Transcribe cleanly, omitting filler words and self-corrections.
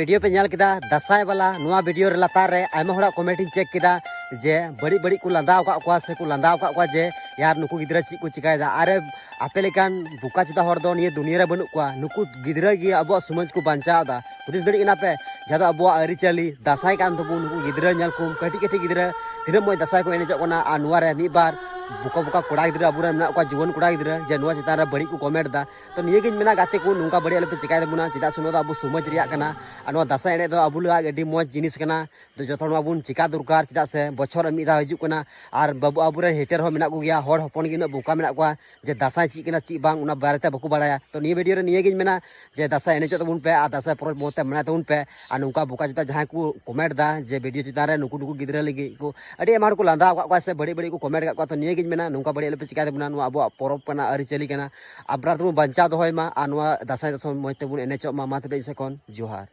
Video पे नल किदा दसाई वाला नुआ वीडियो रे लातार रे आयमा हड़ा कमेंट चेक किदा जे बड़ी बड़ी को लांदाव का से को लांदाव का जे यार नुकु गिदरा ची को चिकायदा अरे आपे लेकान बुका चिता हर दो निये दुनिया रे बनु को नुकु गिदरा गी अब समाज को बचावदा हुदिस दड़ी इना पे जदा अब आरी चली दसाई कान तबु नुकु गिदरा नल को कटी कटी गिदरा तिरे मय दसाई को एनेजो कोना आ नुआ रे मी बार बुका बुका कोड़ा गिदरा अबुरे मेना को जीवन कोड़ा गिदरा जे नुआ चिता रे बड़ी को कमेंट दा तो निये गिन मेना गाते को नुका बड़ी अलपे चिकाय दबुना चिदा सुनो दा अबु समाज रिया कना आ नुआ दसाई एने दो अबु लगा एडी मौज जिनिस कना तो जथन माबुन चिका दरकार चिदा से बछर मी दा हिजु कना आर बाबू अबुरे हेटर हो मेना को गया हर हपन गिन बुका मेना को जे दसाई ची कना ची बांग उना बारेते बकु बाड़ाया तो निये वीडियो रे निये गिन मेना जे दसाई एने तबुन पे आ दसाई पर मोते मना तबुन पे आ नुका बुका चिता जहां को कमेंट दा जे वीडियो चिता रे नुकु नुकु गिदरा लगी को अडी एमार को लांदा का से बड़ी बड़ी को कमेंट का तो निये गिन मेना नुका बड़ी अलपे चिका देबुना नुआ अबो परब कना आरी चली कना आब्रा तो बंचा दोहय मा आ नुआ दसाई दसम मोते बुन एने चो मा माते से कोन जोहार।